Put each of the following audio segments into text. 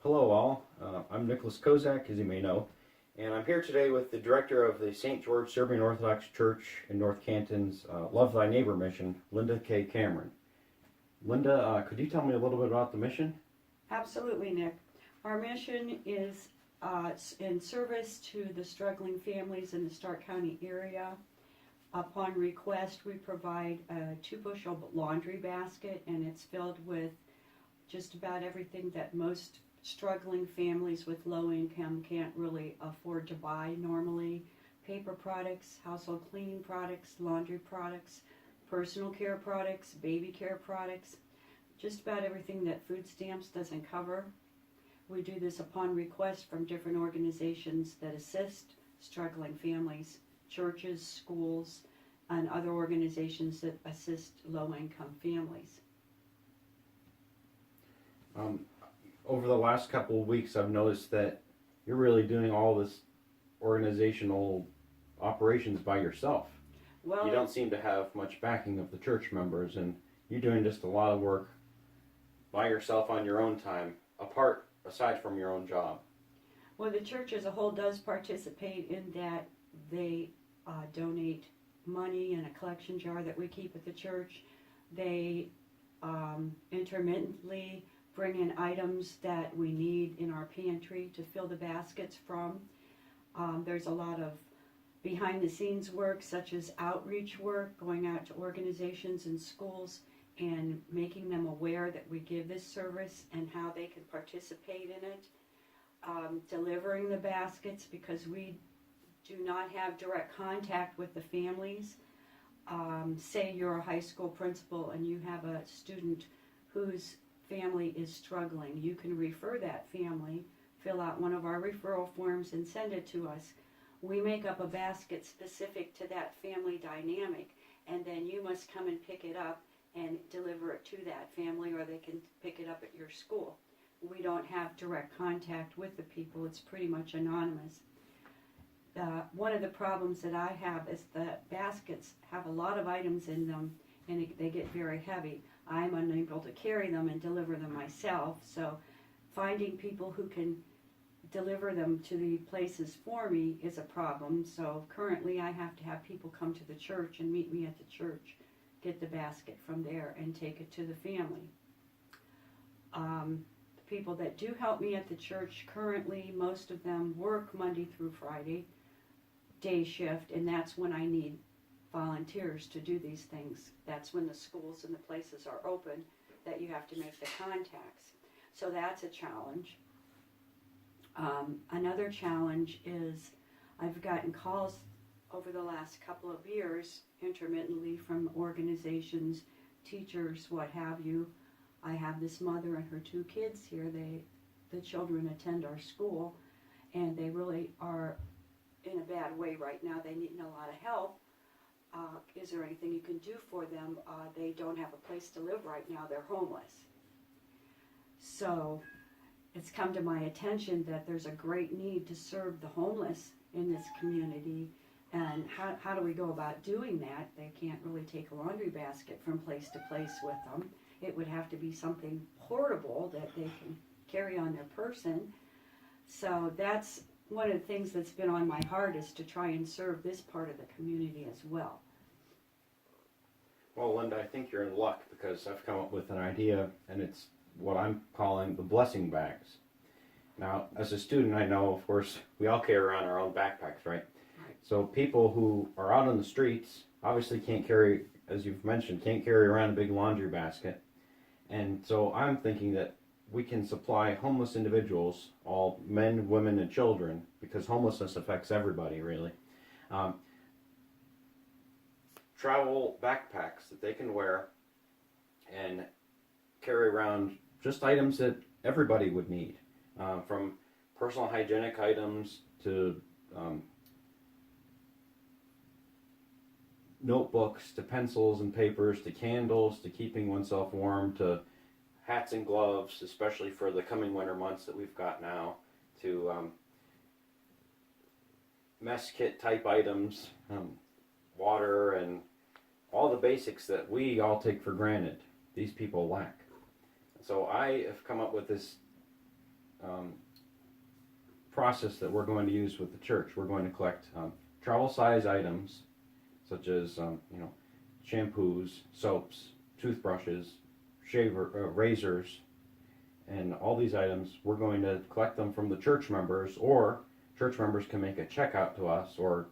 Hello all, I'm Nicholas Kozak, as you may know, and I'm here today with the director of the St. George Serbian Orthodox Church in North Canton's Love Thy Neighbor mission, Linda K. Cameron. Linda, could you tell me a little bit about the mission? Absolutely, Nick. Our mission is in service to the struggling families in the Stark County area. Upon request, we provide a 2-bushel laundry basket, and it's filled with just about everything that most struggling families with low income can't really afford to buy normally. Paper products, household cleaning products, laundry products, personal care products, baby care products, just about everything that food stamps doesn't cover. We do this upon request from different organizations that assist struggling families, churches, schools, and other organizations that assist low-income families. Over the last couple of weeks, I've noticed that you're really doing all this organizational operations by yourself. Well, you don't seem to have much backing of the church members, and you're doing just a lot of work by yourself on your own time, aside from your own job. Well, the church as a whole does participate in that. They donate money in a collection jar that we keep at the church. They intermittently bring in items that we need in our pantry to fill the baskets from. There's a lot of behind-the-scenes work, such as outreach work, going out to organizations and schools and making them aware that we give this service and how they can participate in it. Delivering the baskets, because we do not have direct contact with the families. Say you're a high school principal and you have a student whose family is struggling. You can refer that family, fill out one of our referral forms and send it to us. We make up a basket specific to that family dynamic, and then you must come and pick it up and deliver it to that family, or they can pick it up at your school. We don't have direct contact with the people. It's pretty much anonymous. One of the problems that I have is that baskets have a lot of items in them, and they get very heavy. I'm unable to carry them and deliver them myself, so finding people who can deliver them to the places for me is a problem. So currently I have to have people come to the church and meet me at the church, get the basket from there, and take it to the family. The people that do help me at the church currently, most of them work Monday through Friday, day shift, and that's when I need volunteers to do these things. That's when the schools and the places are open that you have to make the contacts. So that's a challenge. Another challenge is I've gotten calls over the last couple of years intermittently from organizations, teachers, what have you. I have this mother and her 2 kids here. The children attend our school, and they really are in a bad way right now. They need a lot of help. Is there anything you can do for them? They don't have a place to live right now. They're homeless. So it's come to my attention that there's a great need to serve the homeless in this community. And how do we go about doing that? They can't really take a laundry basket from place to place with them. It would have to be something portable that they can carry on their person. So that's one of the things that's been on my heart, is to try and serve this part of the community as well. Well, Linda, I think you're in luck, because I've come up with an idea, and it's what I'm calling the blessing bags. Now, as a student, I know, of course, we all carry around our own backpacks, right? So people who are out on the streets obviously can't carry, as you've mentioned, can't carry around a big laundry basket. And so I'm thinking that we can supply homeless individuals, all men, women, and children, because homelessness affects everybody, really. Travel backpacks that they can wear and carry around just items that everybody would need, from personal hygienic items to notebooks, to pencils and papers, to candles, to keeping oneself warm, to hats and gloves, especially for the coming winter months that we've got now, to mess kit type items, water, and all the basics that we all take for granted, these people lack. So I have come up with this process that we're going to use with the church. We're going to collect travel size items such as shampoos, soaps, toothbrushes, razors, and all these items. We're going to collect them from the church members, or church members can make a check out to us or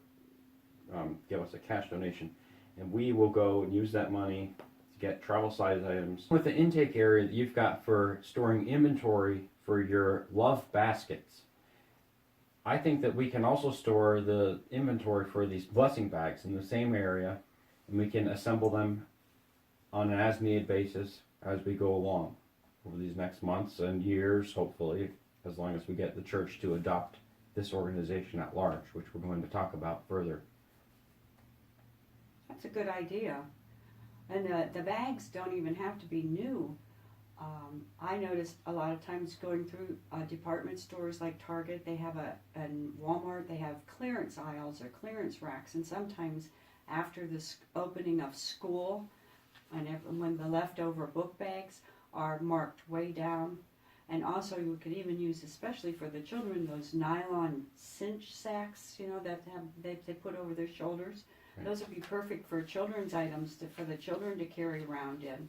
give us a cash donation, and we will go and use that money to get travel size items. With the intake area that you've got for storing inventory for your love baskets, I think that we can also store the inventory for these blessing bags in the same area, and we can assemble them on an as-needed basis as we go along over these next months and years, hopefully, as long as we get the church to adopt this organization at large, which we're going to talk about further. That's a good idea. And the bags don't even have to be new. I noticed a lot of times going through department stores like Target, they have and Walmart, they have clearance aisles or clearance racks, and sometimes after the opening of school, and when the leftover book bags are marked way down. And also you could even use, especially for the children, those nylon cinch sacks, that they put over their shoulders. Right. Those would be perfect for children's items for the children to carry around in.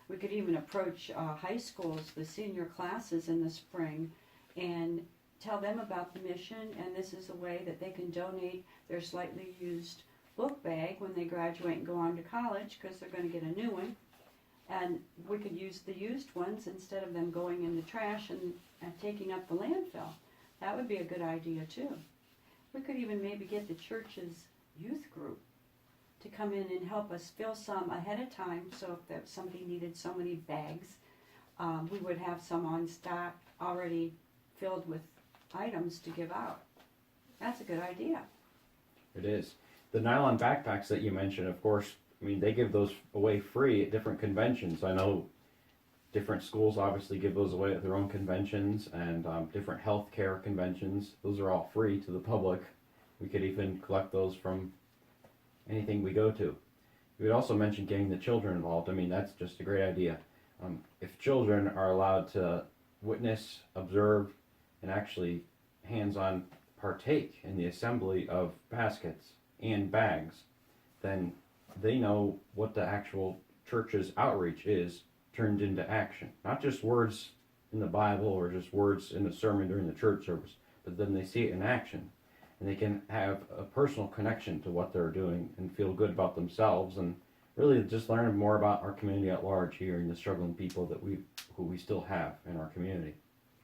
We could even approach high schools, the senior classes in the spring, and tell them about the mission, and this is a way that they can donate their slightly used book bag when they graduate and go on to college, because they're going to get a new one. And we could use the used ones instead of them going in the trash and taking up the landfill. That would be a good idea too. We could even maybe get the church's youth group to come in and help us fill some ahead of time, so if somebody needed so many bags, we would have some on stock already filled with items to give out. That's a good idea. It is. The nylon backpacks that you mentioned, of course, they give those away free at different conventions. I know different schools obviously give those away at their own conventions, and different healthcare conventions. Those are all free to the public. We could even collect those from anything we go to. You would also mention getting the children involved. That's just a great idea. If children are allowed to witness, observe, and actually hands-on partake in the assembly of baskets and bags, then they know what the actual church's outreach is turned into action. Not just words in the Bible or just words in a sermon during the church service, but then they see it in action. And they can have a personal connection to what they're doing and feel good about themselves, and really just learn more about our community at large here and the struggling people who we still have in our community.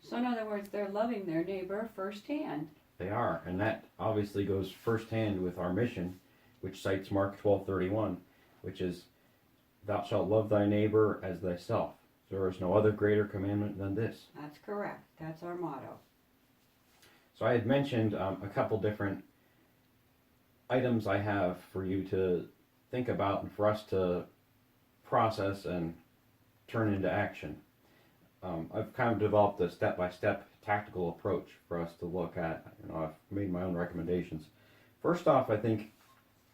So in other words, they're loving their neighbor firsthand. They are, and that obviously goes firsthand with our mission, which cites Mark 12:31, which is, "Thou shalt love thy neighbor as thyself. There is no other greater commandment than this." That's correct. That's our motto. So I had mentioned a couple different items I have for you to think about and for us to process and turn into action. I've kind of developed a step-by-step tactical approach for us to look at. I've made my own recommendations. First off, I think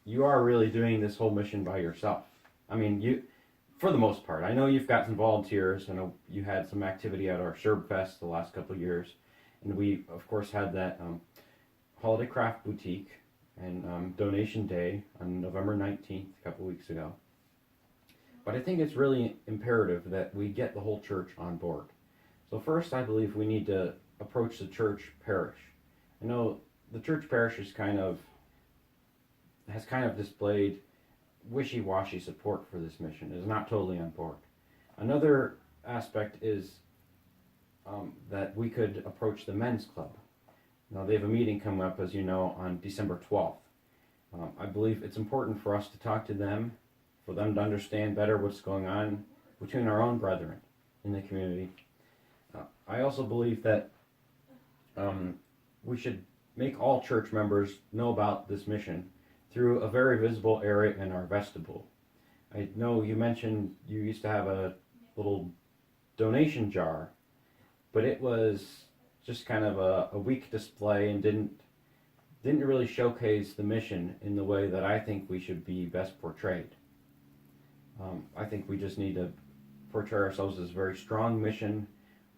you are really doing this whole mission by yourself. You, for the most part. I know you've got some volunteers. I know you had some activity at our Serb Fest the last couple of years. And we, of course, had that holiday craft boutique and donation day on November 19th, a couple weeks ago. But I think it's really imperative that we get the whole church on board. So first, I believe we need to approach the church parish. I know the church parish has kind of displayed wishy-washy support for this mission. It is not totally on board. Another aspect is that we could approach the men's club. Now, they have a meeting coming up, as you know, on December 12th. I believe it's important for us to talk to them, for them to understand better what's going on between our own brethren in the community. I also believe that we should make all church members know about this mission through a very visible area in our vestibule. I know you mentioned you used to have a little donation jar, but it was just kind of a weak display and didn't really showcase the mission in the way that I think we should be best portrayed. I think we just need to portray ourselves as a very strong mission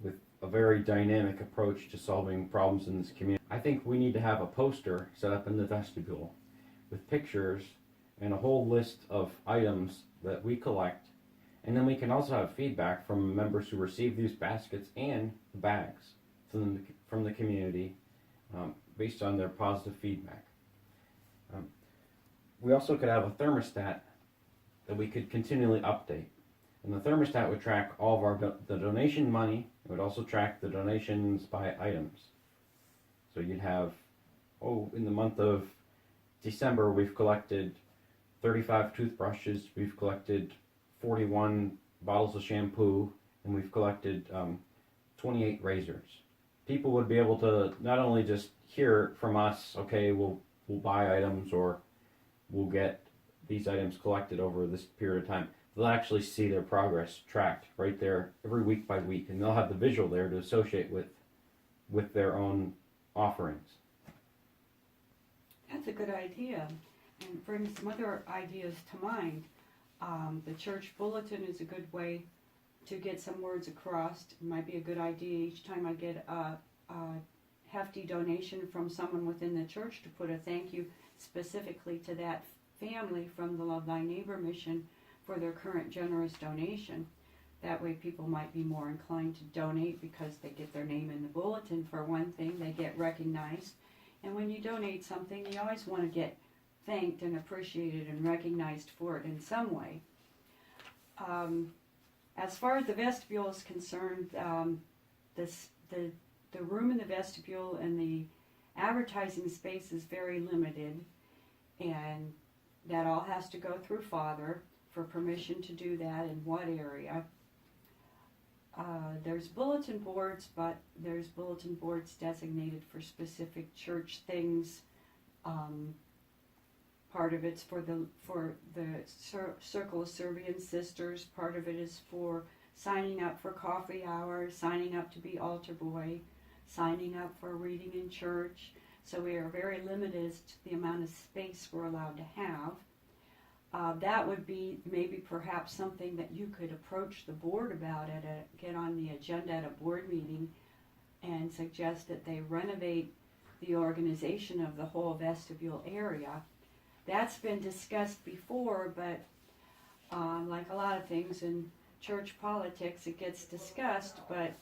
with a very dynamic approach to solving problems in this community. I think we need to have a poster set up in the vestibule with pictures and a whole list of items that we collect, and then we can also have feedback from members who receive these baskets and the bags from the community based on their positive feedback. We also could have a thermostat that we could continually update. And the thermostat would track all of our the donation money. It would also track the donations by items. So you'd have, in the month of December, we've collected 35 toothbrushes, we've collected 41 bottles of shampoo, and we've collected 28 razors. People would be able to not only just hear from us, okay, we'll buy items or we'll get these items collected over this period of time. They'll actually see their progress tracked right there every week by week, and they'll have the visual there to associate with their own offerings. That's a good idea, and brings some other ideas to mind. The church bulletin is a good way to get some words across. It might be a good idea each time I get a hefty donation from someone within the church to put a thank you specifically to that family from the Love Thy Neighbor mission for their current generous donation. That way people might be more inclined to donate because they get their name in the bulletin for one thing, they get recognized. And when you donate something, you always want to get thanked and appreciated and recognized for it in some way. As far as the vestibule is concerned, the room in the vestibule and the advertising space is very limited, and that all has to go through Father for permission to do that in what area. There's bulletin boards, but there's bulletin boards designated for specific church things. Part of it's for the Circle of Serbian Sisters. Part of it is for signing up for coffee hour, signing up to be altar boy, signing up for reading in church. So we are very limited as to the amount of space we're allowed to have. That would be maybe perhaps something that you could approach the board about get on the agenda at a board meeting and suggest that they renovate the organization of the whole vestibule area. That's been discussed before, but like a lot of things in church politics, it gets discussed, but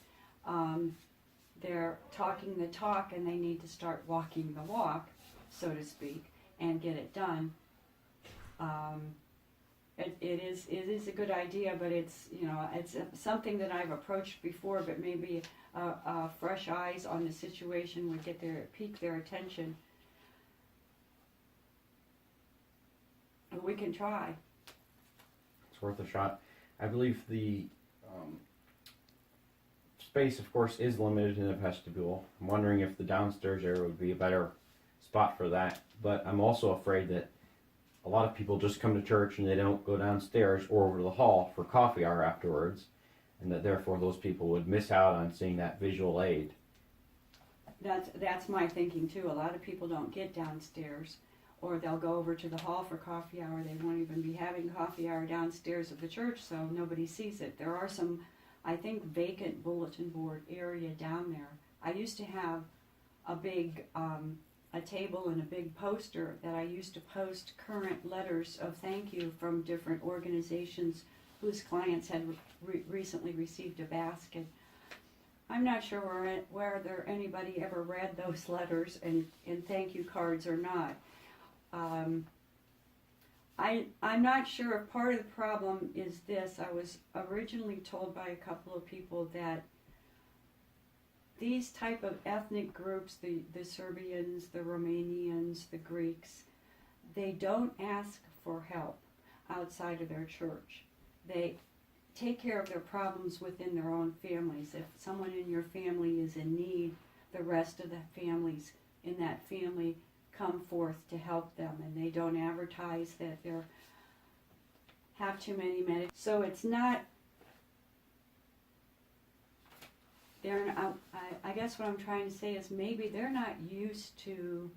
they're talking the talk and they need to start walking the walk, so to speak, and get it done. It is a good idea, but it's something that I've approached before, but maybe fresh eyes on the situation would pique their attention. We can try. It's worth a shot. I believe the space, of course, is limited in the vestibule. I'm wondering if the downstairs area would be a better spot for that. But I'm also afraid that a lot of people just come to church and they don't go downstairs or over to the hall for coffee hour afterwards, and that therefore those people would miss out on seeing that visual aid. That's my thinking too. A lot of people don't get downstairs, or they'll go over to the hall for coffee hour. They won't even be having coffee hour downstairs of the church, so nobody sees it. There are some, I think, vacant bulletin board area down there. I used to have a big a table and a big poster that I used to post current letters of thank you from different organizations whose clients had recently received a basket. I'm not sure whether anybody ever read those letters and thank you cards or not. I'm not sure if part of the problem is this. I was originally told by a couple of people that these type of ethnic groups, the Serbians, the Romanians, the Greeks, they don't ask for help outside of their church. They take care of their problems within their own families. If someone in your family is in need, the rest of the families in that family come forth to help them, and they don't advertise that they have too many medics. So it's not, I guess what I'm trying to say is maybe they're not used to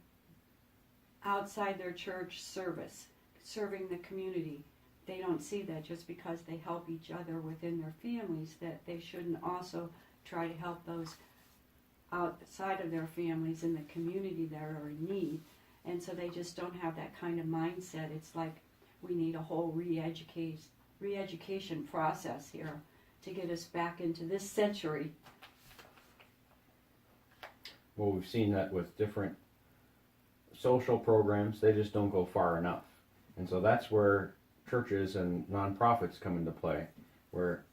outside their church service, serving the community. They don't see that just because they help each other within their families, that they shouldn't also try to help those outside of their families in the community that are in need. And so they just don't have that kind of mindset. It's like we need a whole re-education process here to get us back into this century. Well, we've seen that with different social programs, they just don't go far enough. And so that's where churches and nonprofits come into play, where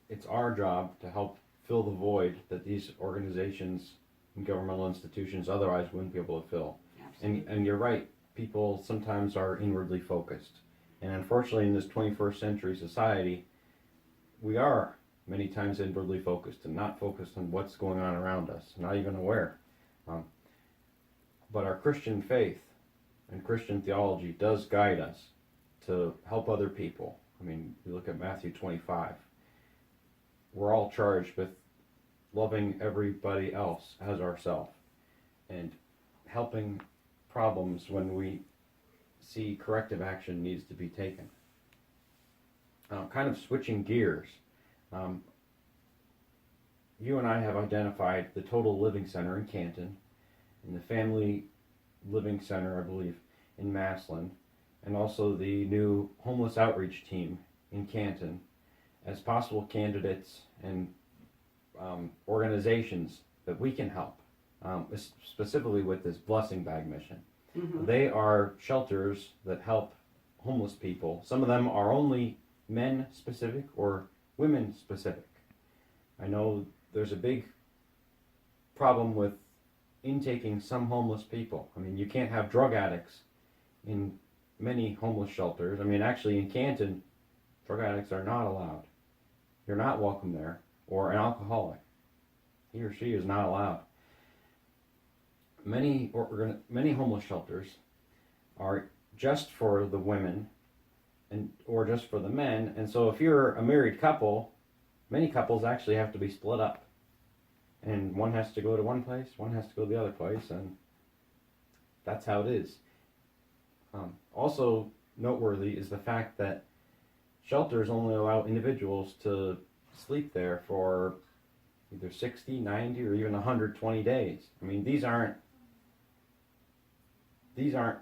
it's our job to help fill the void that these organizations and governmental institutions otherwise wouldn't be able to fill. And you're right, people sometimes are inwardly focused. And unfortunately in this 21st century society, we are many times inwardly focused and not focused on what's going on around us, not even aware. But our Christian faith and Christian theology does guide us to help other people. I mean, you look at Matthew 25. We're all charged with loving everybody else as ourselves and helping problems when we see corrective action needs to be taken. Kind of switching gears, you and I have identified the Total Living Center in Canton and the Family Living Center, I believe, in Massillon, and also the new Homeless Outreach Team in Canton as possible candidates and organizations that we can help, specifically with this blessing bag mission. Mm-hmm. They are shelters that help homeless people. Some of them are only men specific or women specific. I know there's a big problem with intaking some homeless people. I mean, you can't have drug addicts in many homeless shelters. I mean, actually in Canton, drug addicts are not allowed. You're not welcome there. Or an alcoholic. He or she is not allowed. Many homeless shelters are just for the women or just for the men. And so if you're a married couple, many couples actually have to be split up. And one has to go to one place, one has to go to the other place, and that's how it is. Also noteworthy is the fact that shelters only allow individuals to sleep there for either 60, 90, or even 120 days. I mean, these aren't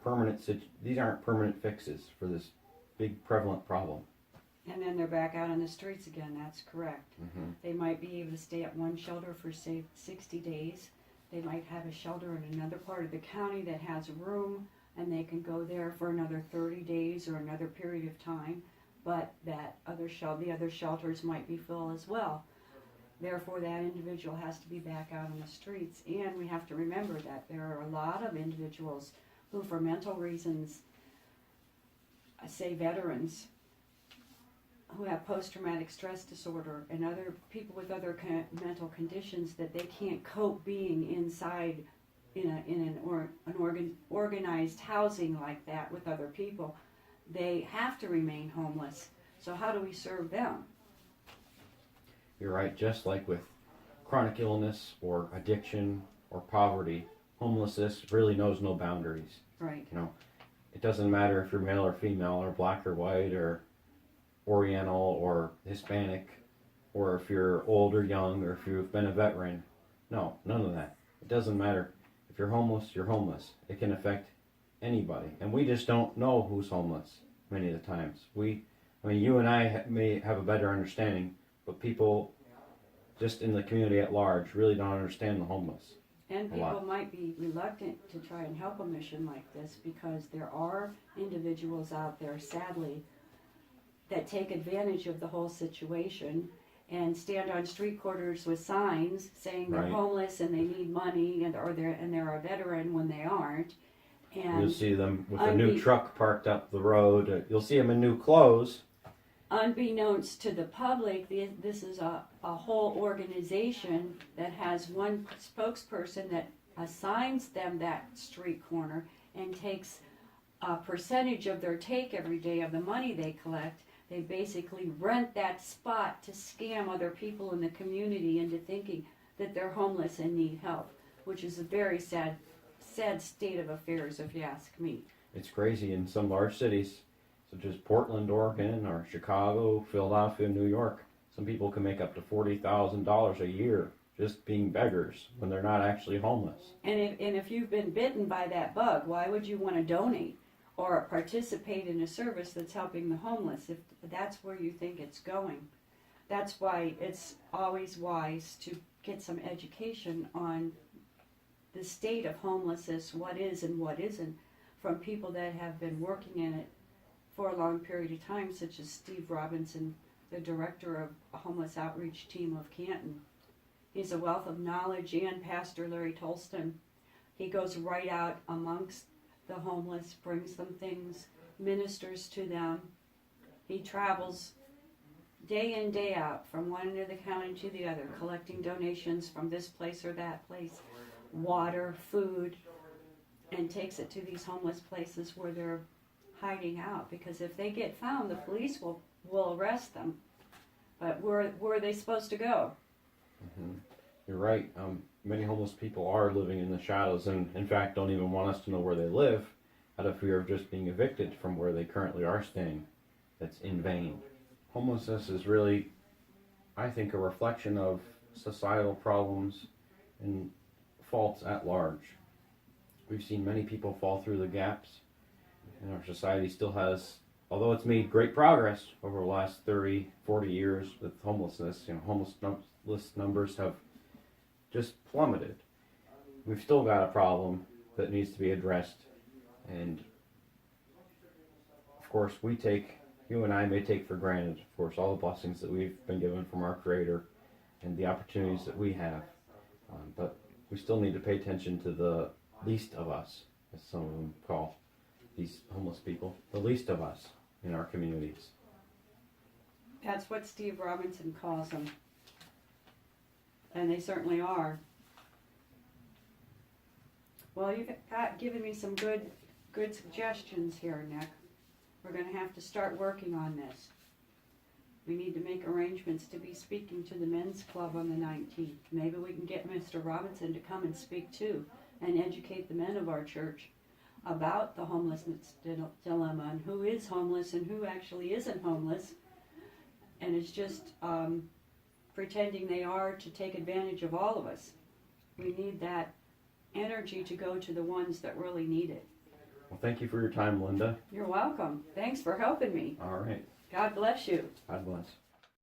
permanent fixes for this big prevalent problem. And then they're back out on the streets again, that's correct. Mm-hmm. They might be able to stay at one shelter for, say, 60 days. They might have a shelter in another part of the county that has room, and they can go there for another 30 days or another period of time. But the other shelters might be full as well. Therefore, that individual has to be back out on the streets. And we have to remember that there are a lot of individuals who, for mental reasons, say veterans, who have post-traumatic stress disorder and other people with other mental conditions, that they can't cope being inside in an organized housing like that with other people. They have to remain homeless. So how do we serve them? You're right. Just like with chronic illness or addiction or poverty, homelessness really knows no boundaries. Right. You know, it doesn't matter if you're male or female or black or white or Oriental or Hispanic, or if you're old or young, or if you've been a veteran. No, none of that. It doesn't matter. If you're homeless, you're homeless. It can affect anybody. And we just don't know who's homeless many of the times. You and I may have a better understanding, but people just in the community at large really don't understand the homeless. And people might be reluctant to try and help a mission like this because there are individuals out there, sadly, that take advantage of the whole situation and stand on street corners with signs saying they're homeless and they need money and they're a veteran when they aren't. And you'll see them with a new truck parked up the road. You'll see them in new clothes. Unbeknownst to the public, this is a whole organization that has one spokesperson that assigns them that street corner and takes a percentage of their take every day of the money they collect. They basically rent that spot to scam other people in the community into thinking that they're homeless and need help, which is a very sad state of affairs, if you ask me. It's crazy in some large cities, such as Portland, Oregon, or Chicago, Philadelphia, New York. Some people can make up to $40,000 a year just being beggars when they're not actually homeless. And if you've been bitten by that bug, why would you want to donate or participate in a service that's helping the homeless if that's where you think it's going? That's why it's always wise to get some education on the state of homelessness, what is and what isn't, from people that have been working in it for a long period of time, such as Steve Robinson, the director of a homeless outreach team of Canton. He's a wealth of knowledge, and Pastor Larry Tolston. He goes right out amongst the homeless, brings them things, ministers to them. He travels day in, day out, from one end of the county to the other, collecting donations from this place or that place, water, food, and takes it to these homeless places where they're hiding out. Because if they get found, the police will arrest them. But where are they supposed to go? Mm-hmm. You're right. Many homeless people are living in the shadows and, in fact, don't even want us to know where they live out of fear of just being evicted from where they currently are staying. That's in vain. Homelessness is really, I think, a reflection of societal problems and faults at large. We've seen many people fall through the gaps, and our society still has, although it's made great progress over the last 30, 40 years with homelessness, homeless numbers have just plummeted. We've still got a problem that needs to be addressed, and of course you and I may take for granted, of course, all the blessings that we've been given from our Creator and the opportunities that we have, but we still need to pay attention to the least of us, as some of them call these homeless people, the least of us in our communities. That's what Steve Robinson calls them. And they certainly are. Well, you've given me some good suggestions here, Nick. We're going to have to start working on this. We need to make arrangements to be speaking to the men's club on the 19th. Maybe we can get Mr. Robinson to come and speak too, and educate the men of our church about the homelessness dilemma and who is homeless and who actually isn't homeless. And it's just pretending they are to take advantage of all of us. We need that energy to go to the ones that really need it. Well, thank you for your time, Linda. You're welcome. Thanks for helping me. All right. God bless you. God bless.